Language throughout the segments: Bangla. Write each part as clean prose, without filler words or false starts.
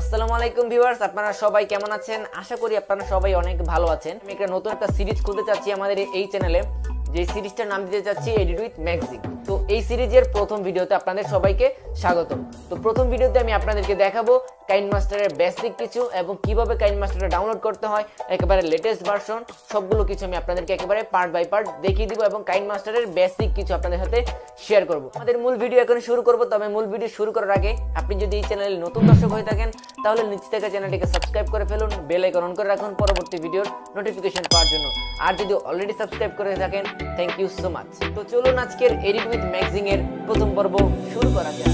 আসসালামু আলাইকুম ভিউয়ার্স, আপনারা সবাই কেমন আছেন? আশা করি আপনারা সবাই অনেক ভালো আছেন। আমি একটা নতুন একটা সিরিজ খুলতে চাচ্ছি আমাদের এই চ্যানেলে, যে সিরিজটার নাম দিতে চাচ্ছি এডিট উইথ ম্যাগজিন। তো এই সিরিজের প্রথম ভিডিওতে আপনাদের সবাইকে স্বাগতম। তো প্রথম ভিডিওতে আমি আপনাদেরকে দেখাবো কাইনমাস্টারের বেসিক কিছু এবং কিভাবে কাইনমাস্টারটা ডাউনলোড করতে হয়, একেবারে লেটেস্ট ভার্সন, সবগুলো কিছু আমি আপনাদেরকে একেবারে পার্ট বাই পার্ট দেখিয়ে দিব এবং কাইনমাস্টারের বেসিক কিছু আপনাদের সাথে শেয়ার করব। আমাদের মূল ভিডিও এখন শুরু করব। তবে মূল ভিডিও শুরু করার আগে আপনি যদি এই চ্যানেলে নতুন দর্শক হয়ে থাকেন তাহলে নিচে থেকে চ্যানেলটিকে সাবস্ক্রাইব করে ফেলুন, বেল আইকন অন করে রাখুন পরবর্তী ভিডিওর নোটিফিকেশন পাওয়ার জন্য। আর যদি অলরেডি সাবস্ক্রাইব করে থাকেন থ্যাংক ইউ সো মাচ। তো চলুন আজকের এডিট উইথ ম্যাগজিন এর প্রথম পর্ব শুরু করা যাক।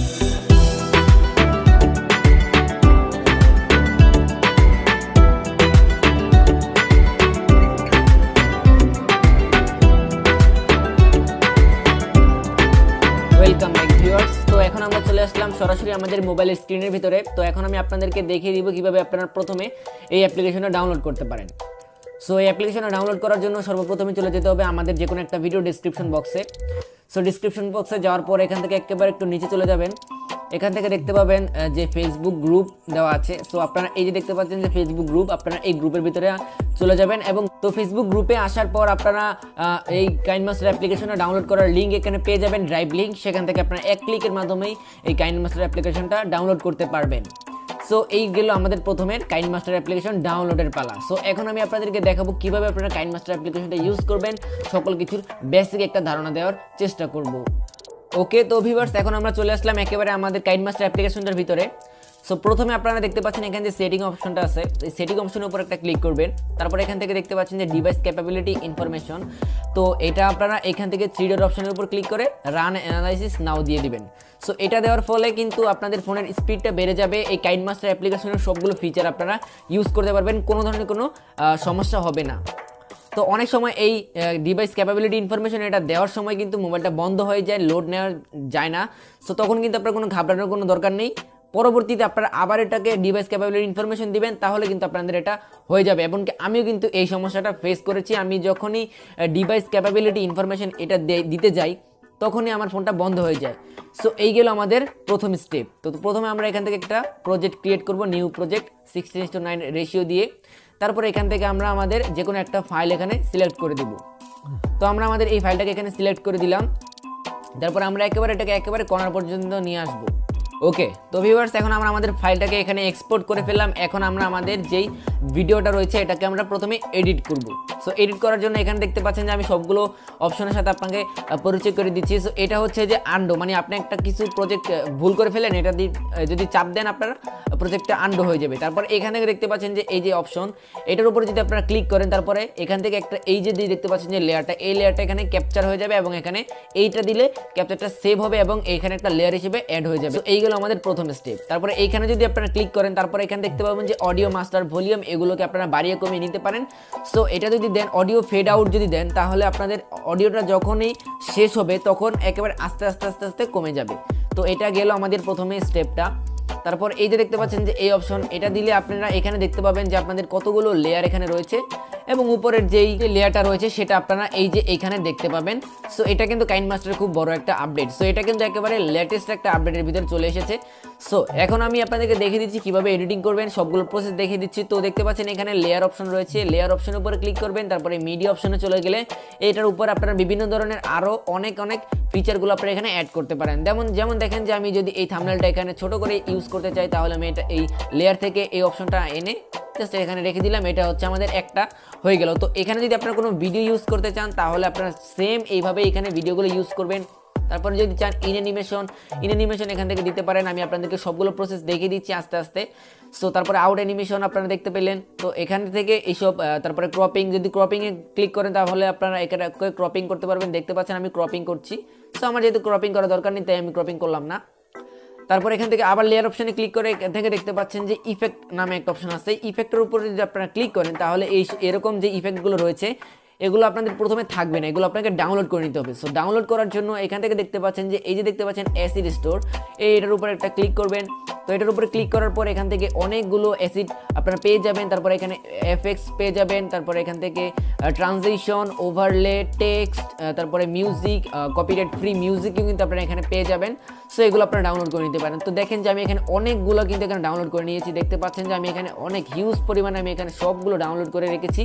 Welcome back viewers. তো এখন আমরা চলে আসলাম সরাসরি আমাদের মোবাইলের স্ক্রিনের ভিতরে। তো এখন আমি আপনাদেরকে দেখিয়ে দিব কিভাবে আপনারা প্রথমে এই অ্যাপ্লিকেশনটা ডাউনলোড করতে পারেন। সো এই অ্যাপ্লিকেশনটা ডাউনলোড করার জন্য সর্বপ্রথমে চলে যেতে হবে আমাদের যে কোনো একটা ভিডিও ডেসক্রিপশন বক্সে। সো ডিসক্রিপশন বক্সে যাওয়ার পর এখান থেকে একেবারে একটু নিচে চলে যাবেন। এখান থেকে দেখতে পাবেন যে ফেসবুক গ্রুপ দেওয়া আছে। সো আপনারা এই যে দেখতে পাচ্ছেন যে ফেসবুক গ্রুপ, আপনারা এই গ্রুপের ভিতরে চলে যাবেন এবং তো ফেসবুক গ্রুপে আসার পর আপনারা এই কাইনমাস্টার অ্যাপ্লিকেশনটা ডাউনলোড করার লিঙ্ক এখানে পেয়ে যাবেন, ড্রাইভ লিঙ্ক। সেখান থেকে আপনারা এক ক্লিকের মাধ্যমেই এই কাইনমাস্টার অ্যাপ্লিকেশনটা ডাউনলোড করতে পারবেন। সো এই গেল আমাদের প্রথমের কাইনমাস্টার অ্যাপ্লিকেশন ডাউনলোডের পালা। সো এখন আমি আপনাদেরকে দেখাবো কিভাবে আপনারা কাইনমাস্টার অ্যাপ্লিকেশনটা ইউজ করবেন, সকল কিছুর বেসিক একটা ধারণা দেওয়ার চেষ্টা করব। ওকে, তো ভিউয়ার্স এখন আমরা চলে আসলাম একেবারে আমাদের কাইনমাস্টার অ্যাপ্লিকেশনটার ভিতরে। সো প্রথমে আপনারা দেখতে পাচ্ছেন এখানে যে সেটিং অপশনটা আছে, এই সেটিং অপশনের উপর একটা ক্লিক করবেন। তারপর এখান থেকে দেখতে পাচ্ছেন যে ডিভাইস ক্যাপাবিলিটি ইনফরমেশন। তো এটা আপনারা এখান থেকে 3 ডট অপশনের উপর ক্লিক করে রান অ্যানালাইসিস নাও দিয়ে দিবেন। সো এটা দেওয়ার ফলে কিন্তু আপনাদের ফোনের স্পিডটা বেড়ে যাবে। এই কাইনমাস্টার অ্যাপ্লিকেশনের সবগুলো ফিচার আপনারা ইউজ করতে পারবেন, কোনো ধরনের কোনো সমস্যা হবে না। তো অনেক সময় এই ডিভাইস ক্যাপাবিলিটি ইনফরমেশন এটা দেওয়ার সময় কিন্তু মোবাইলটা বন্ধ হয়ে যায়, লোড নেওয়া যায় না। সো তখন কিন্তু আপনার কোনো ঘাবড়ানোর কোনো দরকার নেই। পরবর্তীতে আপনারা আবার এটাকে ডিভাইস ক্যাপাবিলিটি ইনফরমেশন দিবেন, তাহলে কিন্তু আপনাদের এটা হয়ে যাবে। এবং আমিও কিন্তু এই সমস্যাটা ফেস করেছি। আমি যখনই ডিভাইস ক্যাপাবিলিটি ইনফরমেশন এটা দিতে যাই তখনই আমার ফোনটা বন্ধ হয়ে যায়। সো এই গেল আমাদের প্রথম স্টেপ। তো প্রথমে আমরা এখান থেকে একটা প্রজেক্ট ক্রিয়েট করব, নিউ প্রজেক্ট 16:9 রেশিও দিয়ে। তারপরে এখান থেকে আমরা আমাদের যে কোনো একটা ফাইল এখানে সিলেক্ট করে দেব। তো আমরা আমাদের এই ফাইলটাকে এখানে সিলেক্ট করে দিলাম। তারপর আমরা এটাকে একেবারে কর্নার পর্যন্ত নিয়ে আসবো। ওকে, তো ভিউয়ার্স এখন আমরা আমাদের ফাইলটাকে এখানে এক্সপোর্ট করে ফেললাম। এখন আমরা আমাদের যেই ভিডিওটা রয়েছে এটাকে আমরা প্রথমে এডিট করব। সো এডিট করার জন্য এখানে দেখতে পাচ্ছেন যে আমি সবগুলো অপশনের সাথে আপনাকে পরিচয় করে দিচ্ছি। সো এটা হচ্ছে যে আন্ডো, মানে আপনি একটা কিছু প্রজেক্ট ভুল করে ফেলেন, এটা দিয়ে যদি চাপ দেন আপনার প্রজেক্টটা আন্ডো হয়ে যাবে। তারপর এখান থেকে দেখতে পাচ্ছেন যে এই যে অপশন, এটার উপরে যদি আপনারা ক্লিক করেন তারপরে এখান থেকে একটা এই যে দেখতে পাচ্ছেন যে লেয়ারটা, এই লেয়ারটা এখানে ক্যাপচার হয়ে যাবে এবং এখানে এইটা দিলে ক্যাপচারটা সেভ হবে এবং এখানে একটা লেয়ার হিসেবে অ্যাড হয়ে যাবে। এই গেল আমাদের প্রথম স্টেপ। তারপরে এইখানে যদি আপনারা ক্লিক করেন তারপরে এখানে দেখতে পাবেন যে অডিও মাস্টার ভলিউম, এগুলোকে আপনারা বাড়িয়ে কমিয়ে নিতে পারেন। সো এটা যদি দেন, অডিও ফেড আউট যদি দেন, তাহলে আপনাদের অডিওটা যখনই শেষ হবে তখন একেবারে আস্তে আস্তে আস্তে আস্তে কমে যাবে। তো এটা গেল আমাদের প্রথমে স্টেপটা। তারপর এই যে দেখতে পাচ্ছেন যে এই অপশন, এটা দিলে আপনারা এখানে দেখতে পাবেন যে আপনাদের কতগুলো লেয়ার এখানে রয়েছে এবং উপরের যেই লেয়ারটা রয়েছে সেটা আপনারা এই যে এইখানে দেখতে পাবেন। সো এটা কিন্তু কাইনমাস্টারের খুব বড় একটা আপডেট। সো এটা কিন্তু একেবারে লেটেস্ট একটা আপডেটের ভিতরে চলে এসেছে। সো এখন আমি আপনাদেরকে দেখিয়ে দিচ্ছি কিভাবে এডিটিং করবেন, সবগুলো প্রসেস দেখিয়ে দিচ্ছি। তো দেখতে পাচ্ছেন এখানে লেয়ার অপশন রয়েছে, লেয়ার অপশনের উপরে ক্লিক করবেন। তারপরে মিডিয়া অপশনে চলে গেলে এটার উপর আপনারা বিভিন্ন ধরনের আরও অনেক ফিচারগুলো আপনারা এখানে অ্যাড করতে পারেন। যেমন দেখেন যে আমি যদি এই থাম্বনেলটা এখানে ছোট করে ইউজ করতে চাই তাহলে আমি এটা এই লেয়ার থেকে এই অপশনটা এনে জাস্ট এখানে রেখে দিলাম। এটা হচ্ছে আমাদের একটা হয়ে গেল। তো এখানে যদি আপনারা কোনো ভিডিও ইউজ করতে চান তাহলে আপনারা সেম এইভাবে এখানে ভিডিওগুলো ইউজ করবেন। তারপরে যদি চান ইন অ্যানিমেশন এখান থেকে দিতে পারেন। আমি আপনাদেরকে সবগুলো প্রসেস দেখিয়ে দিচ্ছি আস্তে আস্তে। সো তারপরে আউট অ্যানিমেশন আপনারা দেখতে পেলেন। তো এখান থেকে এইসব, তারপরে ক্রপিং, যদি ক্রপিংয়ে ক্লিক করেন তাহলে আপনারা এখানে ক্রপিং করতে পারবেন। দেখতে পাচ্ছেন আমি ক্রপিং করছি। সো আমার যেহেতু ক্রপিং করা দরকার নেই তাই আমি ক্রপিং করলাম না। তারপর এখান থেকে আবার লেয়ার অপশনে ক্লিক করে এখান থেকে দেখতে পাচ্ছেন যে ইফেক্ট নামে একটা অপশন আছে। ইফেক্টের উপরে যদি আপনারা ক্লিক করেন তাহলে এরকম যে ইফেক্টগুলো রয়েছে এগুলো আপনাদের প্রথমে থাকবে না, এগুলো আপনাকে ডাউনলোড করে নিতে হবে। সো ডাউনলোড করার জন্য এখান থেকে দেখতে পাচ্ছেন যে এই যে দেখতে পাচ্ছেন অ্যাসিড স্টোর, এটার উপর একটা ক্লিক করবেন। তো এটার উপরে ক্লিক করার পর এখান থেকে অনেকগুলো অ্যাসিড আপনারা পেয়ে যাবেন। তারপরে এখানে এফএক্স পেয়ে যাবেন, তারপরে এখান থেকে ট্রানজিশন, ওভারলে, টেক্সট, তারপরে মিউজিক, কপিরাইট ফ্রি মিউজিকও কিন্তু আপনারা এখানে পেয়ে যাবেন। সো এগুলো আপনারা ডাউনলোড করে নিতে পারেন। তো দেখেন যে আমি এখানে অনেকগুলো কিন্তু এখানে ডাউনলোড করে নিয়েছি, দেখতে পাচ্ছেন যে আমি এখানে অনেক হিউজ পরিমাণে আমি এখানে সবগুলো ডাউনলোড করে রেখেছি।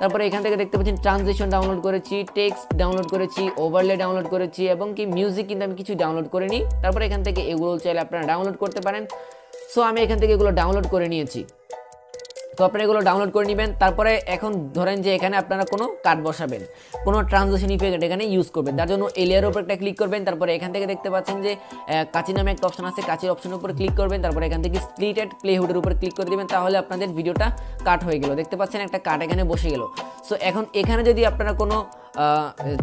তারপরে এখান থেকে দেখতে পাচ্ছেন ট্রানজিশন ডাউনলোড করেছি, টেক্সট ডাউনলোড করেছি, ওভারলে ডাউনলোড করেছি এবং কি মিউজিক কিন্তু আমি কিছু ডাউনলোড করে নিই। তারপরে এখান থেকে এগুলো চাইলে আপনারা ডাউনলোড করতে পারেন। সো আমি এখান থেকে এগুলো ডাউনলোড করে নিয়েছি। তো আপনারা এগুলো ডাউনলোড করে নেবেন। তারপরে এখন ধরেন যে এখানে আপনারা কোনো কাট বসাবেন, কোনো ট্রানজিশন ইফেক্ট এখানে ইউজ করবেন, তার জন্য এই লেয়ারের উপর একটা ক্লিক করবেন। তারপরে এখান থেকে দেখতে পাচ্ছেন যে কাচি নামে একটা অপশন আছে, কাচির অপশনের উপর ক্লিক করবেন। তারপরে এখান থেকে স্প্লিট এট প্লেহুডের উপর ক্লিক করে দেবেন, তাহলে আপনাদের ভিডিওটা কাট হয়ে গেল। দেখতে পাচ্ছেন একটা কাট এখানে বসে গেল। সো এখন এখানে যদি আপনারা কোনো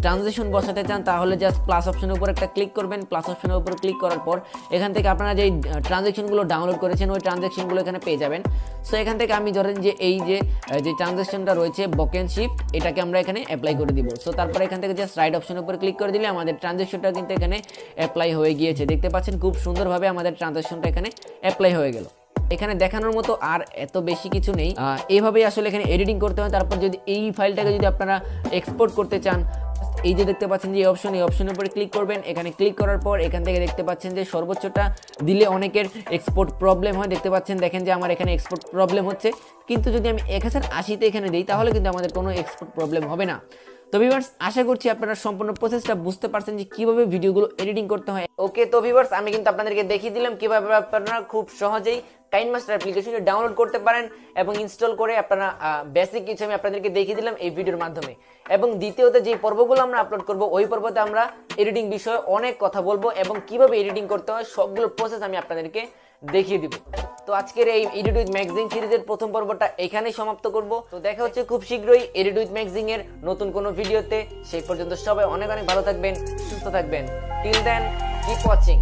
ট্রানজিশন বসাতে চান তাহলে জাস্ট প্লাস অপশনের উপর একটা ক্লিক করবেন। প্লাস অপশনের উপর ক্লিক করার পর এখান থেকে আপনারা যেই ট্রানজেকশনগুলো ডাউনলোড করেছেন ওই ট্রানজেকশনগুলো এখানে পেয়ে যাবেন। সো এখান থেকে আমি ধরেন যে এই যে ট্রানজেকশনটা রয়েছে বকেন শিফট, এটাকে আমরা এখানে অ্যাপ্লাই করে দিব। সো তারপরে এখান থেকে জাস্ট রাইট অপশনের উপর ক্লিক করে দিলে আমাদের ট্রানজেকশনটা কিন্তু এখানে অ্যাপ্লাই হয়ে গিয়েছে। দেখতে পাচ্ছেন খুব সুন্দরভাবে আমাদের ট্রানজেকশনটা এখানে অ্যাপ্লাই হয়ে গেল। এখানে দেখানোর মতো আর এত বেশি কিছু নেই, এইভাবেই আসলে এখানে এডিটিং করতে হয়। তারপর যদি এই ফাইলটাকে যদি আপনারা এক্সপোর্ট করতে চান, এই যে দেখতে পাচ্ছেন যে এই অপশনের উপরে ক্লিক করবেন। এখানে ক্লিক করার পর এখান থেকে দেখতে পাচ্ছেন যে সর্বোচ্চটা দিলে অনেকের এক্সপোর্ট প্রবলেম হয়, দেখতে পাচ্ছেন দেখেন যে আমার এখানে এক্সপোর্ট প্রবলেম হচ্ছে। কিন্তু যদি আমি 1080তে এখানে দিই তাহলে কিন্তু আমাদের কোনো এক্সপোর্ট প্রবলেম হবে না। তো ভিউয়ার্স, আশা করছি আপনারা সম্পূর্ণ প্রসেসটা বুঝতে পারছেন যে কিভাবে ভিডিওগুলো এডিটিং করতে হয়। ওকে, তো ভিউয়ার্স আমি কিন্তু আপনাদেরকে দেখিয়ে দিলাম কিভাবে আপনারা খুব সহজেই কাইনমাস্টার অ্যাপ্লিকেশনটি ডাউনলোড করতে পারেন এবং ইনস্টল করে আপনারা বেসিক কিছু আমি আপনাদেরকে দেখিয়ে দিলাম এই ভিডিওর মাধ্যমে। এবং দ্বিতীয়তে যে পর্বগুলো আমরা আপলোড করব ওই পর্বতে আমরা এডিটিং বিষয়ে অনেক কথা বলবো এবং কিভাবে এডিটিং করতে হয় সবগুলো প্রসেস আমি আপনাদেরকে দেখিয়ে দিব। তো আজকের এই এডিট উইথ ম্যাগাজিন সিরিজের প্রথম পর্বটা এখানেই সমাপ্ত করব। তো দেখা হচ্ছে খুব শীঘ্রই এডিট উইথ ম্যাগাজিন এর নতুন কোনো ভিডিওতে। সেই পর্যন্ত সবাই অনেক অনেক ভালো থাকবেন, সুস্থ থাকবেন। Till then, keep watching.